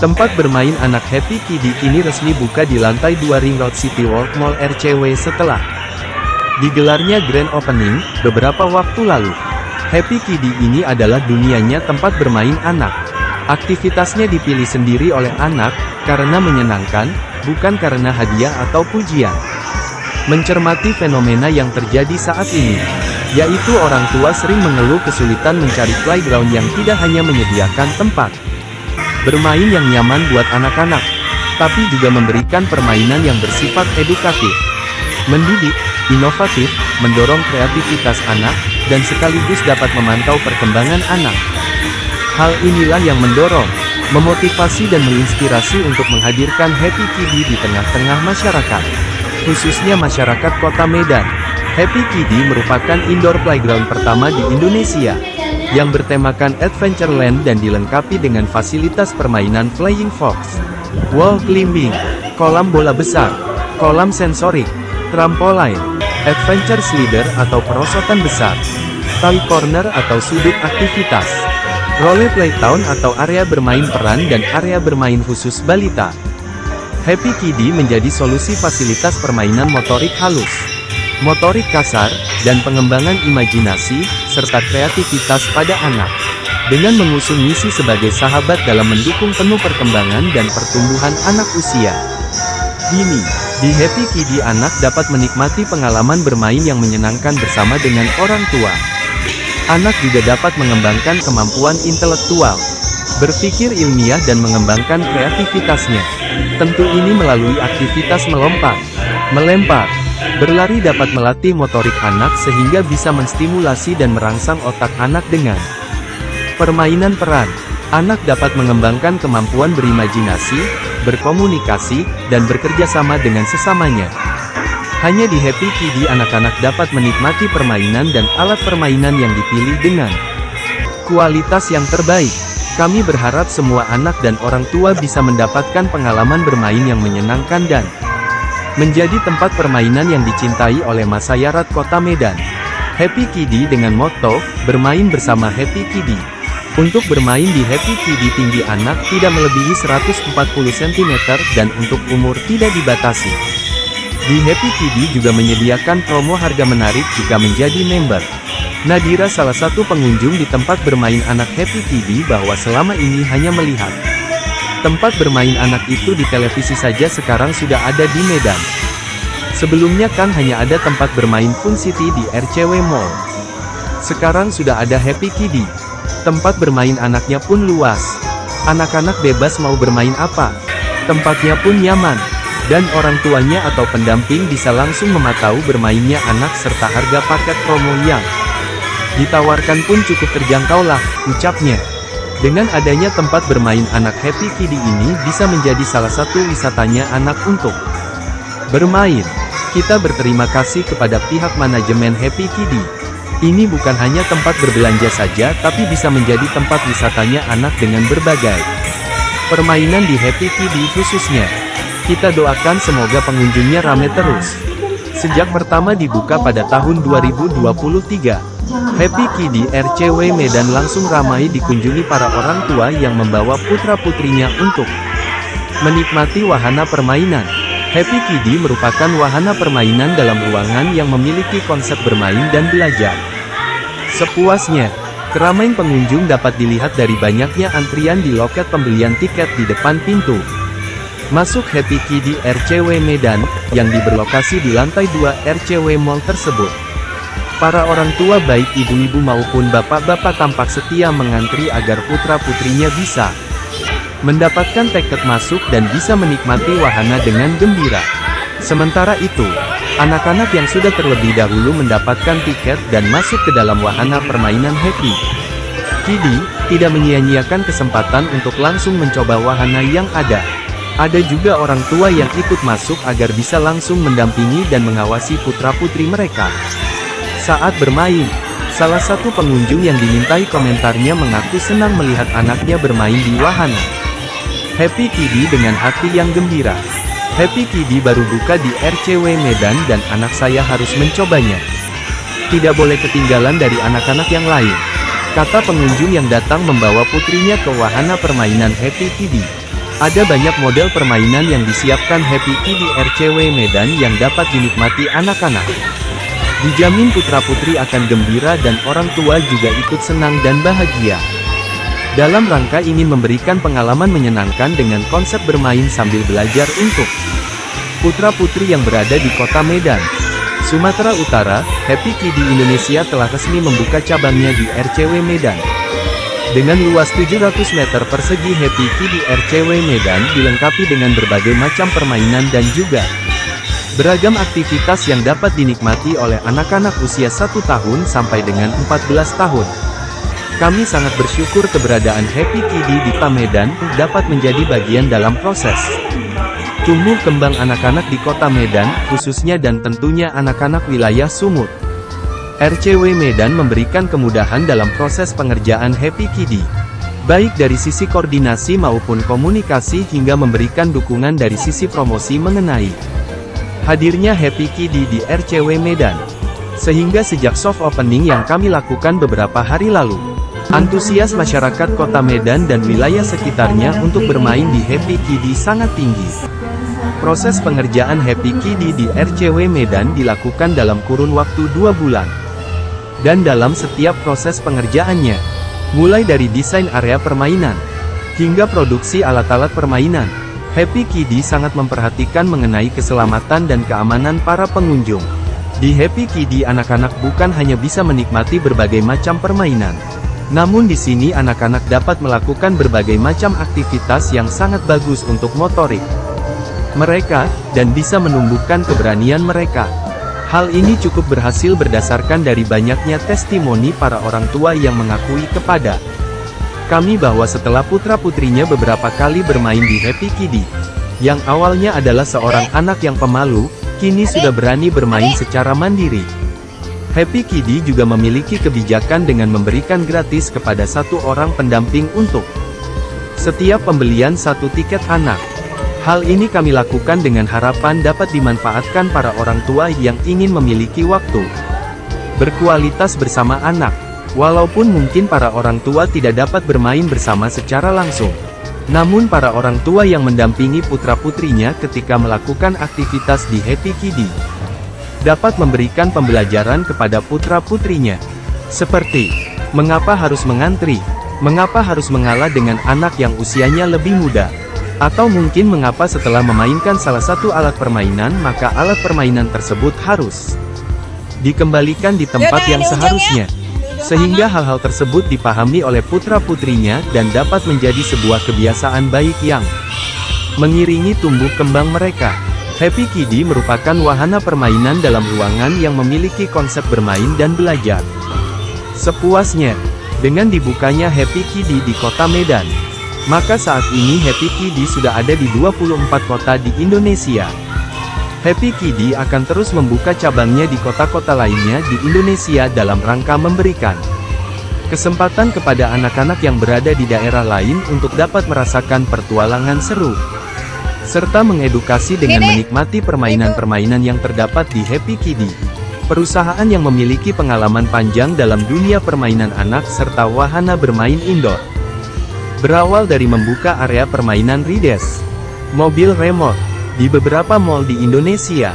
Tempat bermain anak Happy Kiddy ini resmi buka di lantai 2 Ring Road City World Mall RCW setelah digelarnya grand opening beberapa waktu lalu. Happy Kiddy ini adalah dunianya tempat bermain anak. Aktivitasnya dipilih sendiri oleh anak, karena menyenangkan, bukan karena hadiah atau pujian. Mencermati fenomena yang terjadi saat ini, yaitu orang tua sering mengeluh kesulitan mencari playground yang tidak hanya menyediakan tempat bermain yang nyaman buat anak-anak, tapi juga memberikan permainan yang bersifat edukatif, mendidik, inovatif, mendorong kreativitas anak, dan sekaligus dapat memantau perkembangan anak. Hal inilah yang mendorong, memotivasi dan menginspirasi untuk menghadirkan Happy Kiddy di tengah-tengah masyarakat, khususnya masyarakat Kota Medan. Happy Kiddy merupakan indoor playground pertama di Indonesia, yang bertemakan Adventureland dan dilengkapi dengan fasilitas permainan Flying Fox, wall climbing, kolam bola besar, kolam sensorik, trampolin, adventure slider atau perosotan besar, toy corner atau sudut aktivitas, role playtown atau area bermain peran dan area bermain khusus balita. Happy Kiddy menjadi solusi fasilitas permainan motorik halus, motorik kasar, dan pengembangan imajinasi, serta kreativitas pada anak. Dengan mengusung misi sebagai sahabat dalam mendukung penuh perkembangan dan pertumbuhan anak usia dini, di Happy Kiddy anak dapat menikmati pengalaman bermain yang menyenangkan bersama dengan orang tua. Anak juga dapat mengembangkan kemampuan intelektual, berpikir ilmiah dan mengembangkan kreativitasnya. Tentu ini melalui aktivitas melompat, melempar, berlari dapat melatih motorik anak sehingga bisa menstimulasi dan merangsang otak anak dengan permainan peran. Anak dapat mengembangkan kemampuan berimajinasi, berkomunikasi, dan bekerja sama dengan sesamanya. Hanya di Happy Kiddy anak-anak dapat menikmati permainan dan alat permainan yang dipilih dengan kualitas yang terbaik. Kami berharap semua anak dan orang tua bisa mendapatkan pengalaman bermain yang menyenangkan dan menjadi tempat permainan yang dicintai oleh masyarakat Kota Medan. Happy Kiddy dengan moto, bermain bersama Happy Kiddy. Untuk bermain di Happy Kiddy tinggi anak tidak melebihi 140 cm dan untuk umur tidak dibatasi. Di Happy Kiddy juga menyediakan promo harga menarik jika menjadi member. Nadira salah satu pengunjung di tempat bermain anak Happy Kiddy bahwa selama ini hanya melihat tempat bermain anak itu di televisi saja, sekarang sudah ada di Medan. Sebelumnya kan hanya ada tempat bermain Fun City di RCW Mall. Sekarang sudah ada Happy Kiddy. Tempat bermain anaknya pun luas. Anak-anak bebas mau bermain apa. Tempatnya pun nyaman. Dan orang tuanya atau pendamping bisa langsung memantau bermainnya anak serta harga paket promo yang ditawarkan pun cukup terjangkau lah, ucapnya. Dengan adanya tempat bermain anak Happy Kiddy ini bisa menjadi salah satu wisatanya anak untuk bermain. Kita berterima kasih kepada pihak manajemen Happy Kiddy. Ini bukan hanya tempat berbelanja saja tapi bisa menjadi tempat wisatanya anak dengan berbagai permainan di Happy Kiddy khususnya. Kita doakan semoga pengunjungnya ramai terus. Sejak pertama dibuka pada tahun 2023, Happy Kiddy RCW Medan langsung ramai dikunjungi para orang tua yang membawa putra-putrinya untuk menikmati wahana permainan. Happy Kiddy merupakan wahana permainan dalam ruangan yang memiliki konsep bermain dan belajar sepuasnya. Keramaian pengunjung dapat dilihat dari banyaknya antrian di loket pembelian tiket di depan pintu masuk Happy Kiddy RCW Medan, yang berlokasi di lantai 2 RCW Mall tersebut. Para orang tua baik ibu-ibu maupun bapak-bapak tampak setia mengantri agar putra-putrinya bisa mendapatkan tiket masuk dan bisa menikmati wahana dengan gembira. Sementara itu, anak-anak yang sudah terlebih dahulu mendapatkan tiket dan masuk ke dalam wahana permainan Happy Kiddy, tidak menyia-nyiakan kesempatan untuk langsung mencoba wahana yang ada. Ada juga orang tua yang ikut masuk agar bisa langsung mendampingi dan mengawasi putra-putri mereka saat bermain. Salah satu pengunjung yang dimintai komentarnya mengaku senang melihat anaknya bermain di wahana Happy Kiddy dengan hati yang gembira. Happy Kiddy baru buka di RCW Medan dan anak saya harus mencobanya. Tidak boleh ketinggalan dari anak-anak yang lain, kata pengunjung yang datang membawa putrinya ke wahana permainan Happy Kiddy. Ada banyak model permainan yang disiapkan Happy Kiddy RCW Medan yang dapat dinikmati anak-anak. Dijamin putra-putri akan gembira dan orang tua juga ikut senang dan bahagia. Dalam rangka ingin memberikan pengalaman menyenangkan dengan konsep bermain sambil belajar untuk putra-putri yang berada di kota Medan, Sumatera Utara, Happy Kiddy Indonesia telah resmi membuka cabangnya di RCW Medan. Dengan luas 700 meter persegi, Happy Kiddy RCW Medan dilengkapi dengan berbagai macam permainan dan juga beragam aktivitas yang dapat dinikmati oleh anak-anak usia 1 tahun sampai dengan 14 tahun. Kami sangat bersyukur keberadaan Happy Kiddy di Kota Medan dapat menjadi bagian dalam proses tumbuh kembang anak-anak di Kota Medan, khususnya dan tentunya anak-anak wilayah Sumut. RCW Medan memberikan kemudahan dalam proses pengerjaan Happy Kiddy, baik dari sisi koordinasi maupun komunikasi hingga memberikan dukungan dari sisi promosi mengenai hadirnya Happy Kiddy di RCW Medan. Sehingga sejak soft opening yang kami lakukan beberapa hari lalu, antusias masyarakat Kota Medan dan wilayah sekitarnya untuk bermain di Happy Kiddy sangat tinggi. Proses pengerjaan Happy Kiddy di RCW Medan dilakukan dalam kurun waktu 2 bulan. Dan dalam setiap proses pengerjaannya, mulai dari desain area permainan, hingga produksi alat-alat permainan, Happy Kiddy sangat memperhatikan mengenai keselamatan dan keamanan para pengunjung. Di Happy Kiddy anak-anak bukan hanya bisa menikmati berbagai macam permainan, namun di sini anak-anak dapat melakukan berbagai macam aktivitas yang sangat bagus untuk motorik mereka, dan bisa menumbuhkan keberanian mereka. Hal ini cukup berhasil berdasarkan dari banyaknya testimoni para orang tua yang mengakui kepada kami bahwa setelah putra-putrinya beberapa kali bermain di Happy Kiddy, yang awalnya adalah seorang anak yang pemalu, kini sudah berani bermain secara mandiri. Happy Kiddy juga memiliki kebijakan dengan memberikan gratis kepada 1 orang pendamping untuk setiap pembelian 1 tiket anak. Hal ini kami lakukan dengan harapan dapat dimanfaatkan para orang tua yang ingin memiliki waktu berkualitas bersama anak. Walaupun mungkin para orang tua tidak dapat bermain bersama secara langsung, namun para orang tua yang mendampingi putra-putrinya ketika melakukan aktivitas di Happy Kiddy dapat memberikan pembelajaran kepada putra-putrinya, seperti mengapa harus mengantri, mengapa harus mengalah dengan anak yang usianya lebih muda, atau mungkin mengapa setelah memainkan salah satu alat permainan maka alat permainan tersebut harus dikembalikan di tempat yang seharusnya. Sehingga hal-hal tersebut dipahami oleh putra-putrinya dan dapat menjadi sebuah kebiasaan baik yang mengiringi tumbuh kembang mereka. Happy Kiddy merupakan wahana permainan dalam ruangan yang memiliki konsep bermain dan belajar sepuasnya. Dengan dibukanya Happy Kiddy di Kota Medan, maka saat ini Happy Kiddy sudah ada di 24 kota di Indonesia. Happy Kiddy akan terus membuka cabangnya di kota-kota lainnya di Indonesia dalam rangka memberikan kesempatan kepada anak-anak yang berada di daerah lain untuk dapat merasakan pertualangan seru, serta mengedukasi dengan menikmati permainan-permainan yang terdapat di Happy Kiddy. Perusahaan yang memiliki pengalaman panjang dalam dunia permainan anak serta wahana bermain indoor. Berawal dari membuka area permainan rides, mobil remote, di beberapa mall di Indonesia,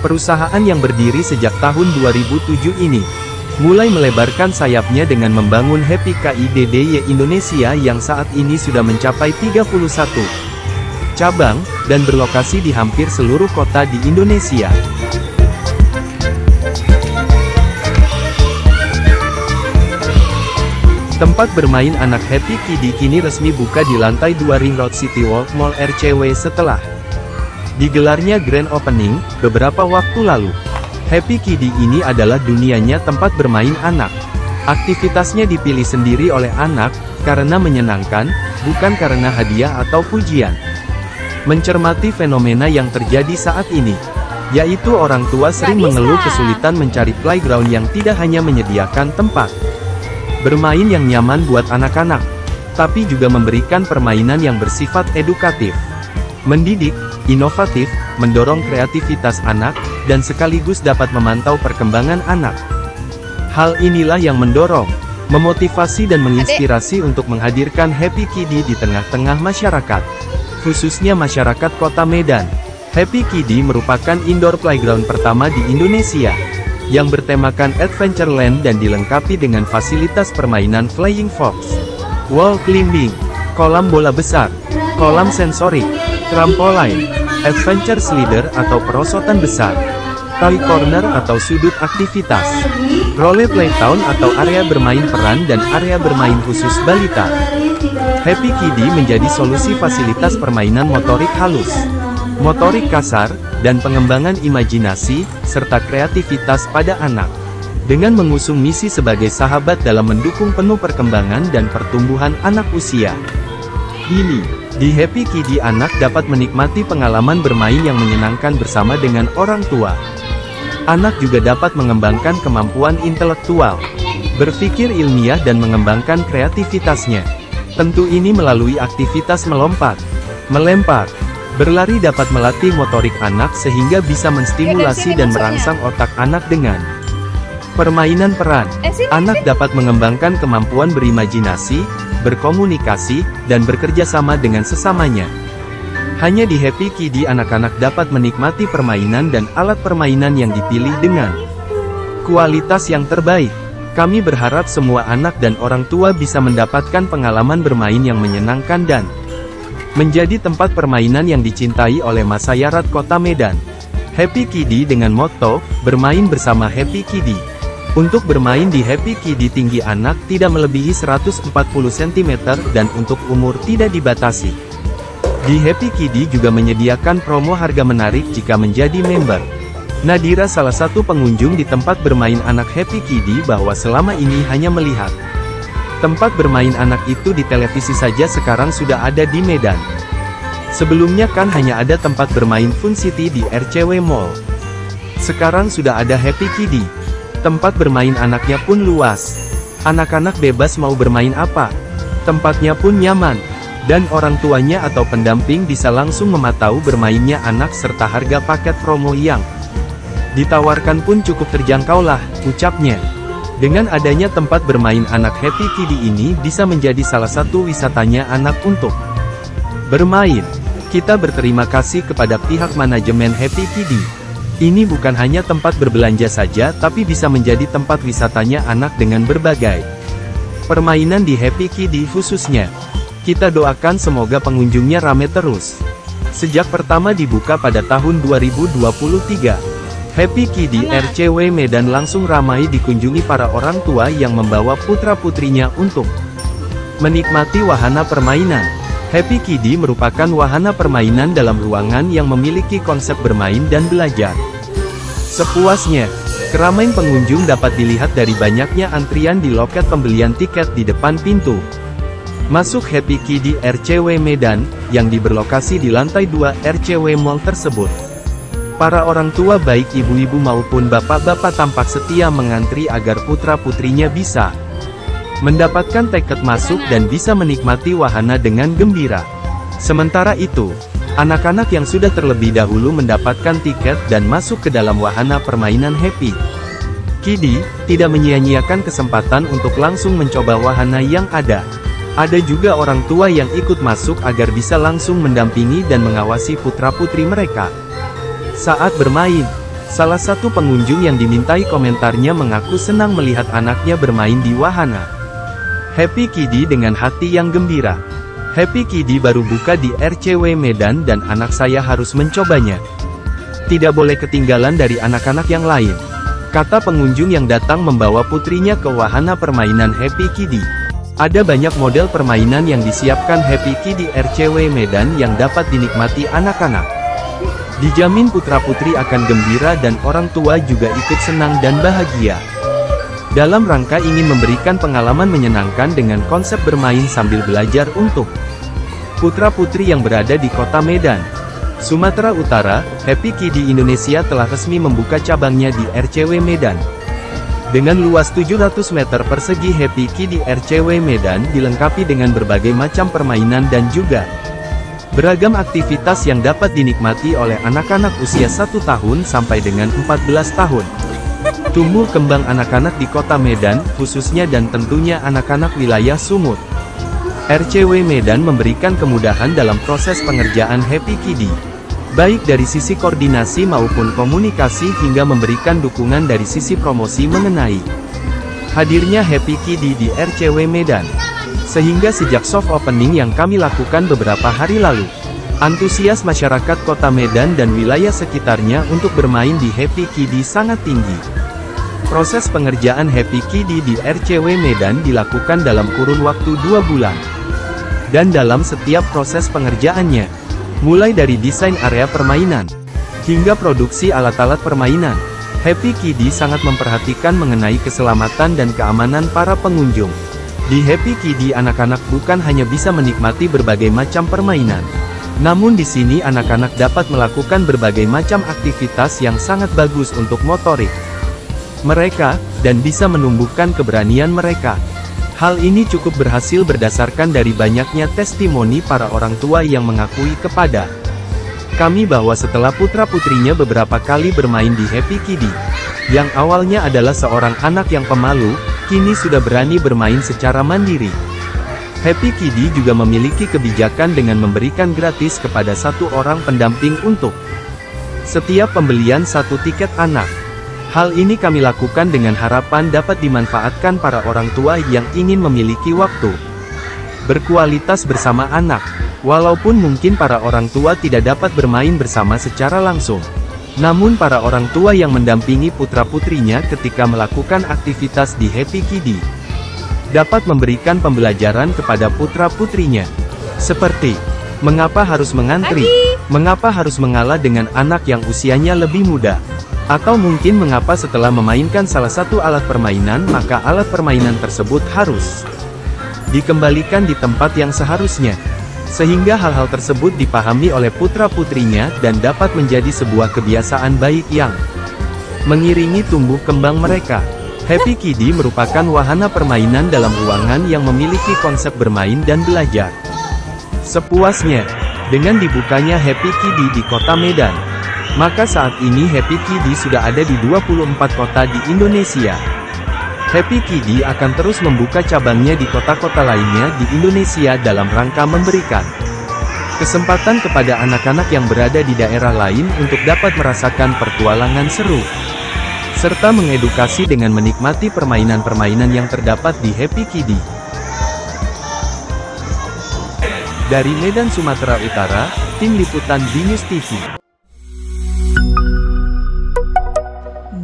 perusahaan yang berdiri sejak tahun 2007 ini mulai melebarkan sayapnya dengan membangun Happy KIDDY Indonesia yang saat ini sudah mencapai 31 cabang, dan berlokasi di hampir seluruh kota di Indonesia. Tempat bermain anak Happy Kiddy kini resmi buka di lantai 2 Ring Road City Walk Mall RCW setelah digelarnya grand opening beberapa waktu lalu. Happy Kiddy ini adalah dunianya tempat bermain anak. Aktivitasnya dipilih sendiri oleh anak, karena menyenangkan, bukan karena hadiah atau pujian. Mencermati fenomena yang terjadi saat ini, yaitu orang tua sering mengeluh kesulitan mencari playground yang tidak hanya menyediakan tempat bermain yang nyaman buat anak-anak, tapi juga memberikan permainan yang bersifat edukatif, mendidik, inovatif, mendorong kreativitas anak, dan sekaligus dapat memantau perkembangan anak. Hal inilah yang mendorong, memotivasi dan menginspirasi untuk menghadirkan Happy Kiddy di tengah-tengah masyarakat. khususnya masyarakat kota Medan. Happy Kiddie merupakan indoor playground pertama di Indonesia, yang bertemakan Adventureland dan dilengkapi dengan fasilitas permainan Flying Fox, wall climbing, kolam bola besar, kolam sensorik, trampolin, adventure slider atau perosotan besar, toy corner atau sudut aktivitas, role playtown atau area bermain peran dan area bermain khusus balita. Happy Kiddie menjadi solusi fasilitas permainan motorik halus, motorik kasar, dan pengembangan imajinasi, serta kreativitas pada anak. Dengan mengusung misi sebagai sahabat dalam mendukung penuh perkembangan dan pertumbuhan anak usia dini. Di Happy Kiddie anak dapat menikmati pengalaman bermain yang menyenangkan bersama dengan orang tua. Anak juga dapat mengembangkan kemampuan intelektual, berpikir ilmiah dan mengembangkan kreativitasnya. Tentu ini melalui aktivitas melompat, melempar, berlari dapat melatih motorik anak sehingga bisa menstimulasi dan merangsang otak anak dengan permainan peran. Anak dapat mengembangkan kemampuan berimajinasi, berkomunikasi, dan bekerja sama dengan sesamanya. Hanya di Happy Kiddie anak-anak dapat menikmati permainan dan alat permainan yang dipilih dengan kualitas yang terbaik. Kami berharap semua anak dan orang tua bisa mendapatkan pengalaman bermain yang menyenangkan dan menjadi tempat permainan yang dicintai oleh masyarakat kota Medan. Happy Kiddie dengan moto, bermain bersama Happy Kiddie. Untuk bermain di Happy Kiddie tinggi anak tidak melebihi 140 cm dan untuk umur tidak dibatasi. Di Happy Kiddie juga menyediakan promo harga menarik jika menjadi member. Nadira salah satu pengunjung di tempat bermain anak Happy Kiddie bahwa selama ini hanya melihat tempat bermain anak itu di televisi saja, sekarang sudah ada di Medan. Sebelumnya kan hanya ada tempat bermain Fun City di RCW Mall. Sekarang sudah ada Happy Kiddie. Tempat bermain anaknya pun luas. Anak-anak bebas mau bermain apa. Tempatnya pun nyaman. Dan orang tuanya atau pendamping bisa langsung memantau bermainnya anak serta harga paket promo yang ditawarkan pun cukup terjangkau lah, ucapnya. Dengan adanya tempat bermain anak Happy Kiddie ini bisa menjadi salah satu wisatanya anak untuk bermain. Kita berterima kasih kepada pihak manajemen Happy Kiddie. Ini bukan hanya tempat berbelanja saja tapi bisa menjadi tempat wisatanya anak dengan berbagai permainan di Happy Kiddie khususnya. Kita doakan semoga pengunjungnya ramai terus. Sejak pertama dibuka pada tahun 2023, Happy Kiddie RCW Medan langsung ramai dikunjungi para orang tua yang membawa putra-putrinya untuk menikmati wahana permainan. Happy Kiddie merupakan wahana permainan dalam ruangan yang memiliki konsep bermain dan belajar sepuasnya. Keramaian pengunjung dapat dilihat dari banyaknya antrian di loket pembelian tiket di depan pintu masuk Happy Kiddie RCW Medan, yang berlokasi di lantai 2 RCW Mall tersebut. Para orang tua baik ibu-ibu maupun bapak-bapak tampak setia mengantri agar putra-putrinya bisa mendapatkan tiket masuk dan bisa menikmati wahana dengan gembira. Sementara itu, anak-anak yang sudah terlebih dahulu mendapatkan tiket dan masuk ke dalam wahana permainan Happy Kiddie, tidak menyia-nyiakan kesempatan untuk langsung mencoba wahana yang ada. Ada juga orang tua yang ikut masuk agar bisa langsung mendampingi dan mengawasi putra-putri mereka saat bermain. Salah satu pengunjung yang dimintai komentarnya mengaku senang melihat anaknya bermain di wahana Happy Kiddie dengan hati yang gembira. Happy Kiddie baru buka di RCW Medan dan anak saya harus mencobanya. Tidak boleh ketinggalan dari anak-anak yang lain, kata pengunjung yang datang membawa putrinya ke wahana permainan Happy Kiddie. Ada banyak model permainan yang disiapkan Happy Kiddie RCW Medan yang dapat dinikmati anak-anak. Dijamin putra-putri akan gembira dan orang tua juga ikut senang dan bahagia. Dalam rangka ingin memberikan pengalaman menyenangkan dengan konsep bermain sambil belajar untuk putra-putri yang berada di kota Medan, Sumatera Utara, Happy Kiddie Indonesia telah resmi membuka cabangnya di RCW Medan. Dengan luas 700 meter persegi, Happy Kiddie RCW Medan dilengkapi dengan berbagai macam permainan dan juga beragam aktivitas yang dapat dinikmati oleh anak-anak usia 1 tahun sampai dengan 14 tahun. Tumbuh kembang anak-anak di kota Medan, khususnya dan tentunya anak-anak wilayah Sumut. RCW Medan memberikan kemudahan dalam proses pengerjaan Happy Kiddy, baik dari sisi koordinasi maupun komunikasi hingga memberikan dukungan dari sisi promosi mengenai hadirnya Happy Kiddy di RCW Medan. Sehingga sejak soft opening yang kami lakukan beberapa hari lalu, antusias masyarakat kota Medan dan wilayah sekitarnya untuk bermain di Happy Kiddy sangat tinggi. Proses pengerjaan Happy Kiddy di RCW Medan dilakukan dalam kurun waktu 2 bulan. Dan dalam setiap proses pengerjaannya, mulai dari desain area permainan, hingga produksi alat-alat permainan, Happy Kiddy sangat memperhatikan mengenai keselamatan dan keamanan para pengunjung. Di Happy Kiddy anak-anak bukan hanya bisa menikmati berbagai macam permainan, namun di sini anak-anak dapat melakukan berbagai macam aktivitas yang sangat bagus untuk motorik mereka, dan bisa menumbuhkan keberanian mereka. Hal ini cukup berhasil berdasarkan dari banyaknya testimoni para orang tua yang mengakui kepada kami bahwa setelah putra-putrinya beberapa kali bermain di Happy Kiddy, yang awalnya adalah seorang anak yang pemalu, kini sudah berani bermain secara mandiri. Happy Kiddy juga memiliki kebijakan dengan memberikan gratis kepada 1 orang pendamping untuk setiap pembelian 1 tiket anak. Hal ini kami lakukan dengan harapan dapat dimanfaatkan para orang tua yang ingin memiliki waktu berkualitas bersama anak. Walaupun mungkin para orang tua tidak dapat bermain bersama secara langsung, namun para orang tua yang mendampingi putra-putrinya ketika melakukan aktivitas di Happy Kiddy dapat memberikan pembelajaran kepada putra-putrinya, seperti mengapa harus mengantri, mengapa harus mengalah dengan anak yang usianya lebih muda, atau mungkin mengapa setelah memainkan salah satu alat permainan maka alat permainan tersebut harus dikembalikan di tempat yang seharusnya. Sehingga hal-hal tersebut dipahami oleh putra-putrinya dan dapat menjadi sebuah kebiasaan baik yang mengiringi tumbuh kembang mereka. Happy Kiddy merupakan wahana permainan dalam ruangan yang memiliki konsep bermain dan belajar sepuasnya. Dengan dibukanya Happy Kiddy di kota Medan, maka saat ini Happy Kiddy sudah ada di 24 kota di Indonesia. Happy Kiddy akan terus membuka cabangnya di kota-kota lainnya di Indonesia dalam rangka memberikan kesempatan kepada anak-anak yang berada di daerah lain untuk dapat merasakan petualangan seru, serta mengedukasi dengan menikmati permainan-permainan yang terdapat di Happy Kiddy. Dari Medan, Sumatera Utara, Tim Liputan BNews TV.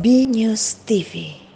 BNews TV.